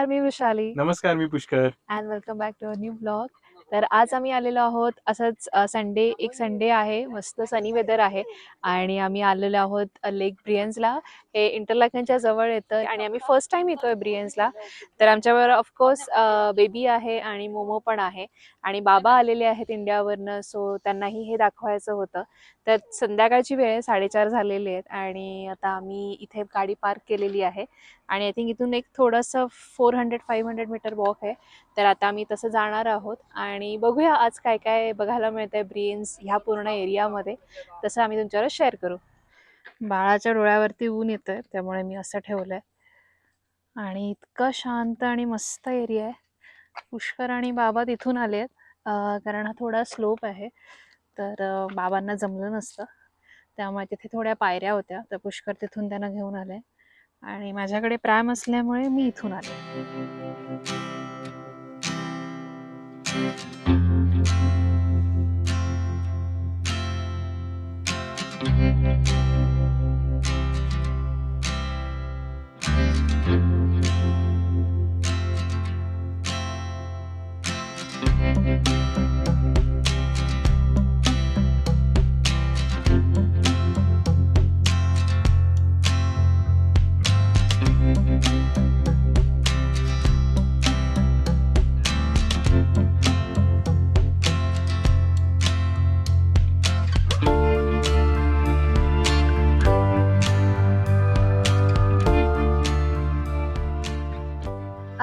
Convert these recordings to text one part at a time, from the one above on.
नमस्कार, मी वृषाली नमस्कार, मी Pushkar. And welcome back to a new blog. तर आज आम्ही आलेलो आहोत असंच संडे आहे, मस्त सनी वेदर आहे आणि आम्ही आलेलो आहोत लेक ब्रियन्सला. हे इंटरलाकेनच्या जवळ येतं आणि आम्ही फर्स्ट टाइम येतोय ब्रियन्सला. तर आमच्याबरोबर ऑफकोर्स बेबी आहे आणि मोमो पण आहे आणि बाबा आलेले आहेत इंडियावरनं, सो त्यांनाही हे दाखवायचं होतं. तर संध्याकाळची वेळ 4:30 झालेले आहेत आणि आता आम्ही इथे गाडी पार्क केलेली आहे आणि आय थिंक इथून एक थोडंसं 400-500 मीटर वॉक आहे. तर आता आम्ही तसं जाणार आहोत आणि बघूया आज काय काय बघायला मिळतंय ब्रियन्स ह्या पूर्ण एरियामध्ये, तसं आम्ही तुमच्यावर शेअर करू. बाळाच्या डोळ्यावरती ऊन येतंय त्यामुळे मी असं ठेवलंय आणि इतकं शांत आणि मस्त एरिया आहे. पुष्कर आणि बाबा तिथून आलेत कारण हा थोडा स्लोप आहे, तर बाबांना जमलं नसतं त्यामुळे तिथे थोड्या पायऱ्या होत्या, तर पुष्कर तिथून त्यांना घेऊन आले आणि माझ्याकडे प्रॅम असल्यामुळे मी इथून आले.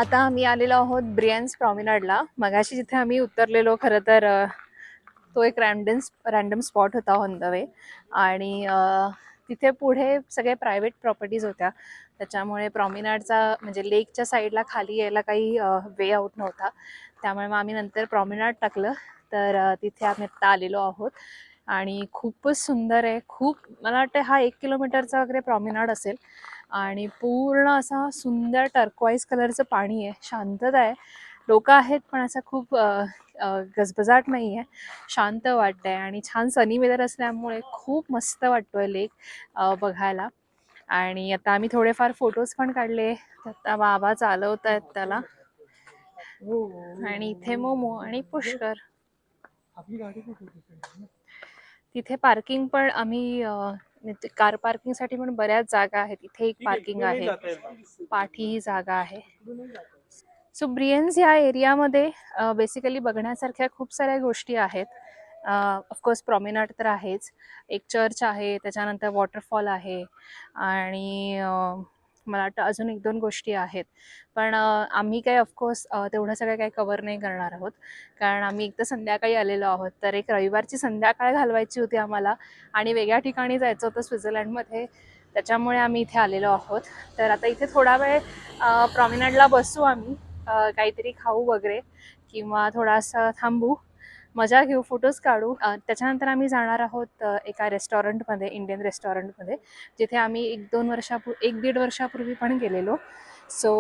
आता आम्ही आलेलो आहोत ब्रियन्स प्रॉमिनाडला. मगाशी जिथे आम्ही उतरलेलो खरं तर तो एक रॅन्डम स्पॉट होता ऑन द वे आणि तिथे पुढे सगळे प्रायव्हेट प्रॉपर्टीज होत्या, त्याच्यामुळे प्रॉमिनाडचा म्हणजे लेकच्या साईडला खाली यायला काही वे आउट नव्हता. त्यामुळे मग आम्ही नंतर प्रॉमिनाड टाकलं. तर तिथे आम्ही आत्ता आलेलो आहोत आणि खूपच सुंदर आहे. खूप मला वाटतं हा 1 किलोमीटरचा वगैरे प्रॉमिनाड असेल आणि पूर्ण असा सुंदर टर्कवाईज कलरचं पाणी आहे, शांतता आहे, लोक आहेत पण असं खूप गजबजाट नाही आहे, शांत वाटतंय आणि छान सनी वेदर असल्यामुळे खूप मस्त वाटतोय लेक बघायला. आणि आता आम्ही थोडेफार फोटोज पण काढले. आता बाबा चालवत आहेत त्याला आणि इथे मोमो आणि पुष्कर. तिथे पार्किंग पण आम्ही कार पार्किंगसाठी पण बऱ्याच जागा आहेत. इथे एक पार्किंग आहे, पाठी ही जागा आहे. सो ब्रियन्स या एरियामध्ये बेसिकली बघण्यासारख्या खूप साऱ्या गोष्टी आहेत. ऑफकोर्स प्रॉमिनाड तर आहेच, एक चर्च आहे, त्याच्यानंतर वॉटरफॉल आहे आणि मला वाटतं अजून 1-2 गोष्टी आहेत. पण आम्ही काही ऑफकोर्स तेवढं सगळं काही कवर नाही करणार आहोत, कारण आम्ही एक तर संध्याकाळी आलेलो आहोत, तर एक रविवारची संध्याकाळ घालवायची होती आम्हाला आणि वेगळ्या ठिकाणी जायचं होतं स्वित्झर्लंडमध्ये, त्याच्यामुळे आम्ही इथे आलेलो आहोत. तर आता इथे थोडा वेळ प्रॉमिनाडला बसू आम्ही, काहीतरी खाऊ वगैरे किंवा थोडासा थांबू, मजा घेऊ, फोटोज काढू. त्याच्यानंतर आम्ही जाणार आहोत एका रेस्टॉरंटमध्ये, इंडियन रेस्टॉरंटमध्ये, जिथे आम्ही 1-1.5 वर्षापूर्वी पण गेलेलो. सो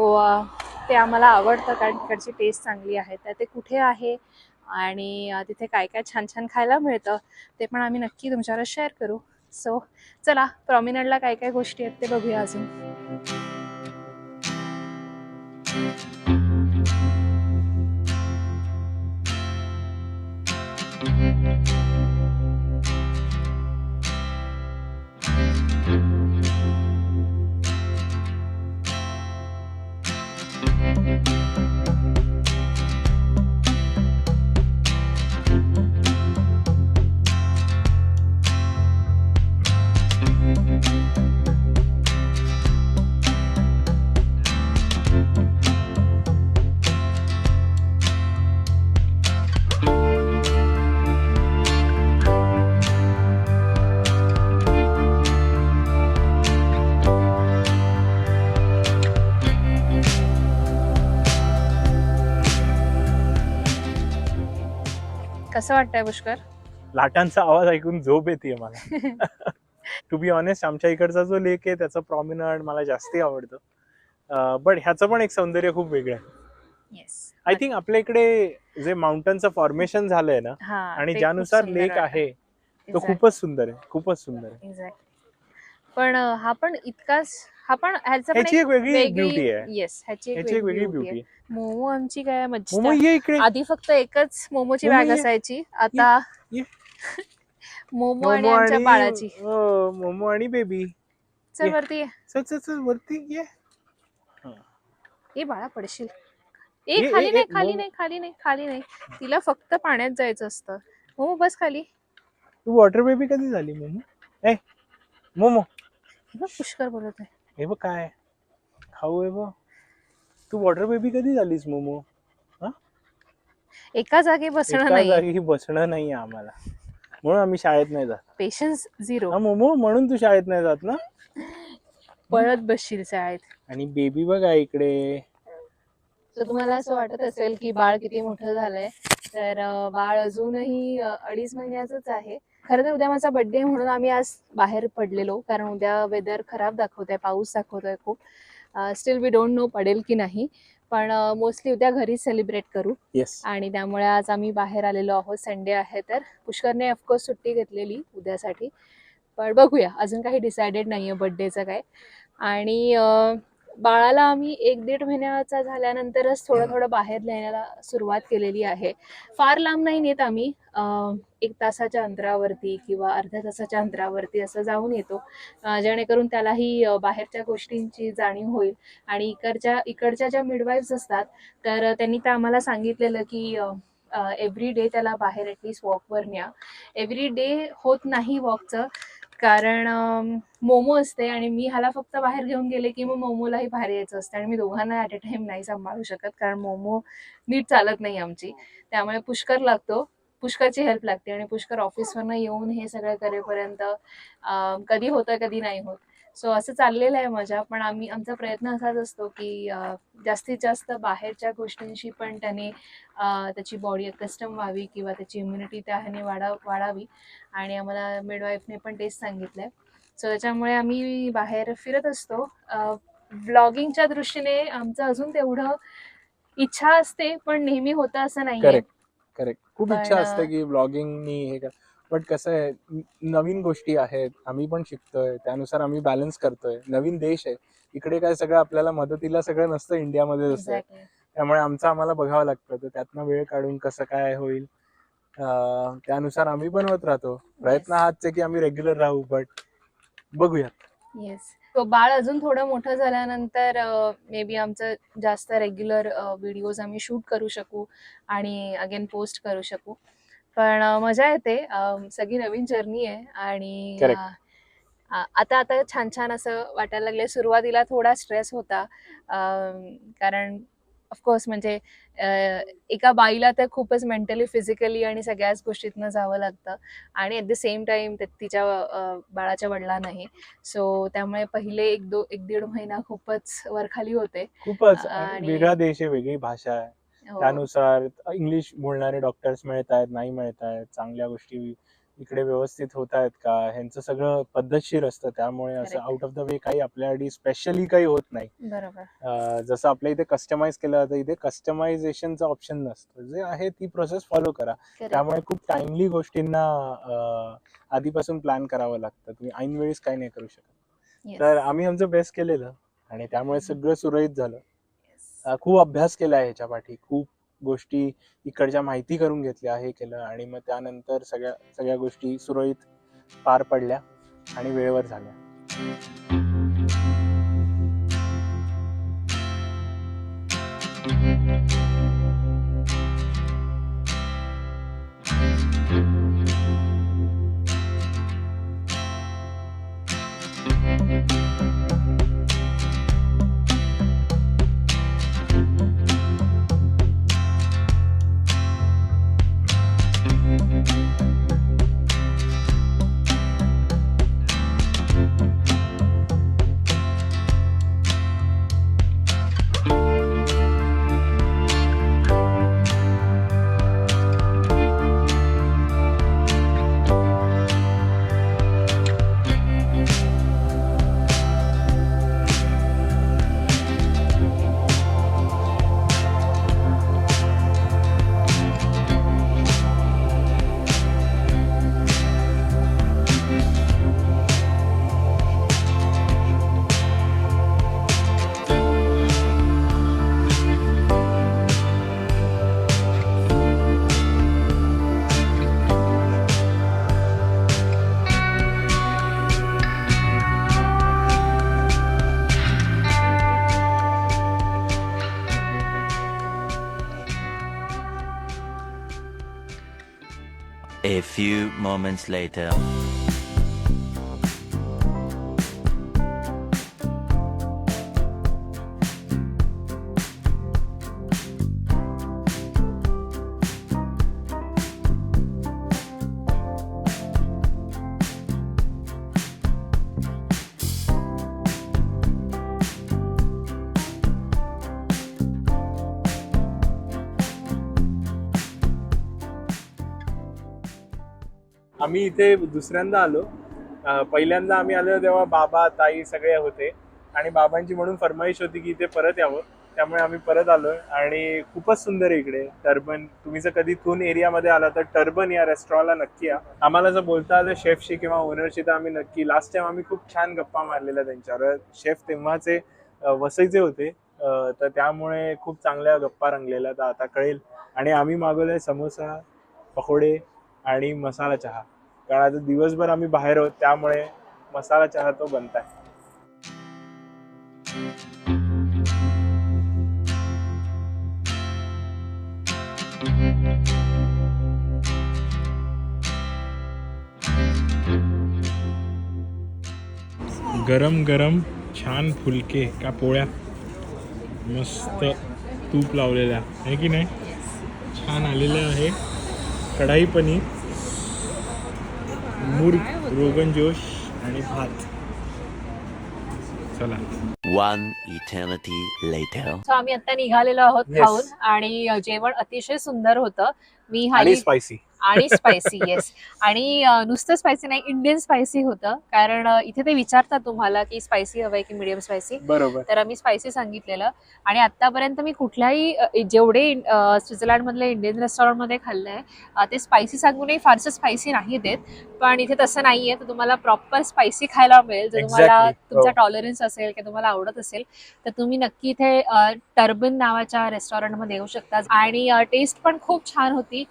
ते आम्हाला आवडतं कारण तिकडची टेस्ट चांगली आहे. तर ते कुठे आहे आणि तिथे काय काय छान छान खायला मिळतं ते पण आम्ही नक्की तुमच्यावर शेअर करू. सो चला, प्रॉमिनाडला काय काय गोष्टी आहेत ते बघूया अजून. कसं वाटतंय पुष्कर? लाटांचा आवाज ऐकून झोप येते मला. टू बी ऑनेस्ट, आमच्या इकडचा जो लेक आहे त्याचं प्रॉमिनाड मला जास्ती आवडतं, बट ह्याचं पण एक सौंदर्य खूप वेगळं आहे. येस, आय थिंक आपल्या इकडे जे माउंटनचं फॉर्मेशन झालंय ना हा, आणि ते खूप ज्यानुसार सुंदर लेक वाटतं. आहे तो एक्झॅक्ट खूपच सुंदर आहे, खूपच सुंदर आहे. एक्झॅक्ट. पण हा पण इतकाच हा पण ह्याचं पण ह्याची एक वेगळी ब्युटी वेगळी आहे. येस ह्याची एक ह्याची एक वेगळी ब्युटी ब्युटी आहे. आहे. मोमो आमची काय मोमो मज्जा. ये इकडे. आधी फक्त एकच मोमोची मोमो बॅग ये असायची, ये आता ये. मोमो आणि मोमो आमच्या आणि बाळाची. मोमो आणि बेबी. चल ये वरती ये. चल चल चल वरती ये. ए बाळा पडशील. ए ये खाली नाही, खाली मोमो. नाही, खाली नाही, खाली नाही. तिला फक्त पाण्यात जायचं असतं. मोमो बस खाली. तू वॉटर बेबी कधी झाली मोमो? ए मोमो हे बघ पुष्कर बोलत आहे. हे बघ काय खाऊ आहे बघ. तू वॉटर बेबी कधी झालीस मोमो? एका जागी बसणं एका नाही, जागी बसणं नाही आम्हाला, म्हणून आम्ही शाळेत नाही जात. Patience zero. हा मोमो, म्हणून तू शाळेत नाही जात ना. पळत बसशील शाळेत. आणि बेबी बघा इकडे. तर तुम्हाला असं वाटत असेल की बाळ किती मोठं झालंय, तर बाळ अजूनही 2.5 महिन्याचंच आहे. खरं तर उद्या माझा बर्थडे म्हणून आम्ही आज बाहेर पडलेलो, कारण उद्या वेदर खराब दाखवतोय, पाऊस दाखवतोय खूप. स्टील वी डोंट नो पडेल की नाही, पण मोस्टली उद्या घरीच सेलिब्रेट करू. येस. आणि त्यामुळे आज आम्ही बाहेर आलेलो आहोत. संडे आहे तर पुष्करने ऑफकोर्स सुट्टी घेतलेली उद्यासाठी, पण बघूया, अजून काही डिसाइडेड नाहीये बर्थडेचं काय. आणि बाळाला आम्ही 1-1.5 महिन्याचा झाल्यानंतरच थोडं थोडं बाहेर न्यायला सुरुवात केलेली आहे. फार लांब नाही नेत आम्ही, 1 तासाच्या अंतरावरती किंवा अर्ध्या तासाच्या अंतरावरती असं जाऊन येतो, जेणेकरून त्यालाही बाहेरच्या गोष्टींची जाणीव होईल. आणि इकडच्या ज्या मिडवाईफ्स असतात, तर त्यांनी तर आम्हाला सांगितलेलं की एव्हरी डे त्याला बाहेर ॲटलिस्ट वॉकवर न्या. एव्हरी डे होत नाही वॉकचं, कारण मोमो असते आणि मी ह्याला फक्त बाहेर घेऊन गेले की मग मोमोलाही बाहेर यायचं असतं, आणि मी दोघांना ॲट अ टाइम नाही सांभाळू शकत, कारण मोमो नीट चालत नाही आमची. त्यामुळे पुष्कर लागतो, पुष्करची हेल्प लागते. आणि पुष्कर ऑफिसवरनं येऊन हे सगळं करेपर्यंत कधी होतं कधी नाही होत. सो असं चाललेलं आहे मजा. पण आमचा प्रयत्न असाच असतो की जास्तीत जास्त बाहेरच्या गोष्टींशी पण त्याने त्याची बॉडी अकस्टम व्हावी किंवा त्याची इम्युनिटी त्या ह्याने वाढावी. आणि आम्हाला मिडवाईफने पण तेच सांगितलंय. सो त्याच्यामुळे आम्ही बाहेर फिरत असतो. व्लॉगिंगच्या दृष्टीने आमचं अजून तेवढं इच्छा असते, पण नेहमी होतं असं नाहीये. Correct correct. खूप पण, इच्छा असते की ब्लॉगिंगनी हे कर, बट कसं आहे, नवीन गोष्टी आहेत, आम्ही पण शिकतोय, त्यानुसार आम्ही बॅलन्स करतोय. नवीन देश आहे, इकडे काय सगळं आपल्याला मदतीला सगळं नसतं इंडियामध्ये असतं. एक्झॅक्टली. त्यामुळे आमचं आम्हाला बघावं लागतं. तर त्यातनं वेळ काढून कसं काय होईल त्यानुसार आम्ही बनवत राहतो. प्रयत्न हाच आहे की आम्ही रेग्युलर राहू, बट बघूया. येस. तो बाळ अजून थोडं मोठं झाल्यानंतर मे बी आमचं जास्त रेग्युलर व्हिडिओज आम्ही शूट करू शकू आणि अगेन पोस्ट करू शकू. पण मजा येते, सगळी नवीन जर्नी आहे. आणि Correct. आता आता छान छान असं वाटायला लागले. सुरुवातीला थोडा स्ट्रेस होता, कारण ऑफकोर्स म्हणजे एका बाईला तर खूपच मेंटली, फिजिकली आणि सगळ्याच गोष्टीतनं जावं लागतं, आणि ॲट द सेम टाइम तिच्या बाळाच्या वडिलांनाही. सो त्यामुळे पहिले 1-1.5 महिना खूपच वरखाली होते. खूपच आणि वेगळा देश आहे, वेगळी भाषा आहे. हो, त्यानुसार इंग्लिश बोलणारे डॉक्टर्स मिळत आहेत, नाही मिळत आहेत, चांगल्या गोष्टी इकडे व्यवस्थित होत आहेत का, ह्यांचं सगळं पद्धतशीर असतं. त्यामुळे असं Correct. Out of the way काही आपल्यासाठी स्पेशली काही होत नाही. बरोबर. जसं आपल्या इथे कस्टमाइज केलं जातं, इथे कस्टमायझेशनचं ऑप्शन नसतं. जे आहे ती प्रोसेस फॉलो करा. Correct. त्यामुळे खूप टाइमली गोष्टींना आधीपासून प्लॅन करावं लागतं. तुम्ही ऐनवेळीच काही नाही करू शकत. Yes. तर आम्ही आमचं बेस्ट केलेलं आणि त्यामुळे सगळं सुरळीत झालं. Yes. खूप अभ्यास केला आहे ह्याच्या पाठी, खूप गोष्टी इकडच्या माहिती करून घेतल्या, हे केलं, आणि मग त्यानंतर सगळ्या गोष्टी सुरळीत पार पडल्या आणि वेळेवर झाल्या. A few moments later. आम्ही इथे दुसऱ्यांदा आलो. पहिल्यांदा आम्ही आलो तेव्हा बाबा ताई सगळे होते आणि बाबांची म्हणून फरमाईश होती की इथे परत यावं, त्यामुळे आम्ही परत आलोय. आणि खूपच सुंदर आहे इकडे टर्बन. तुम्ही जर कधी थून एरियामध्ये आला तर टर्बन या रेस्टॉरंटला नक्की या. आम्हाला जर बोलता आलं शेफशी किंवा ओनरशी तर आम्ही नक्की. लास्ट टाइम आम्ही खूप छान गप्पा मारलेल्या त्यांच्यावर. शेफ तेव्हाचे वसईचे होते, तर त्यामुळे खूप चांगल्या गप्पा रंगलेल्या. तर आता कळेल. आणि आम्ही मागवलंय समोसा, पकोडे आणि मसाला चहा, कारण आता दिवसभर आम्ही बाहेर आहोत त्यामुळे मसाला चहा तो बनताय. गरम गरम छान फुलके का पोळ्या, मस्त तूप लावलेल्या आहे की नाही, छान आलेलं आहे. कढाई पनीर, मुर्ग, रोगन जोश आणि भात. चला. One eternity later. सो आम्ही आता निघालेलो आहोत Yes. खाऊन, आणि जेवण अतिशय सुंदर होतं. मी आणि स्पायसी. आणि स्पायसी येस. आणि नुसतं स्पायसी नाही, इंडियन स्पायसी होतं. कारण इथे ते विचारतात तुम्हाला की स्पायसी हवंय की मीडियम स्पायसी, बरोबर. तर आम्ही स्पायसी सांगितलेलं. आणि आतापर्यंत मी कुठल्याही जेवढे स्वित्झर्लंड मधले इंडियन रेस्टॉरंटमध्ये खाल्लंय, ते स्पायसी सांगूनही फारसं स्पायसी नाही देत. पण इथे तसं नाहीये. तर तुम्हाला प्रॉपर स्पायसी खायला मिळेल. जर तुम्हाला Exactly. तुमचा हो. टॉलरन्स असेल किंवा तुम्हाला आवडत असेल तर तुम्ही नक्की इथे टर्बन नावाच्या रेस्टॉरंटमध्ये येऊ शकता. आणि टेस्ट पण खूप छान होती.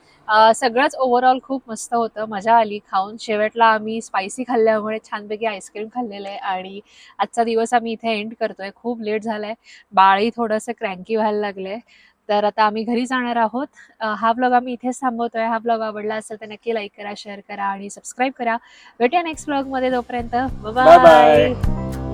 सगळंच ओव्हरऑल खूप मस्त होतं. मजा आली खाऊन. शेवटला आम्ही स्पायसी खाल्ल्यामुळे छानपैकी आईस्क्रीम खाल्लेलं आहे. आणि आजचा दिवस आम्ही इथे एंड करतोय. खूप लेट झालाय. बाळही थोडंसं क्रँकी व्हायला लागलंय. तर आता आम्ही घरी जाणार आहोत. हा ब्लॉग आम्ही इथेच थांबवतोय. हा ब्लॉग आवडला असेल तर नक्की लाईक करा, शेअर करा आणि सबस्क्राईब करा. भेटूया नेक्स्ट ब्लॉगमध्ये. तोपर्यंत बाय बाय. बाय.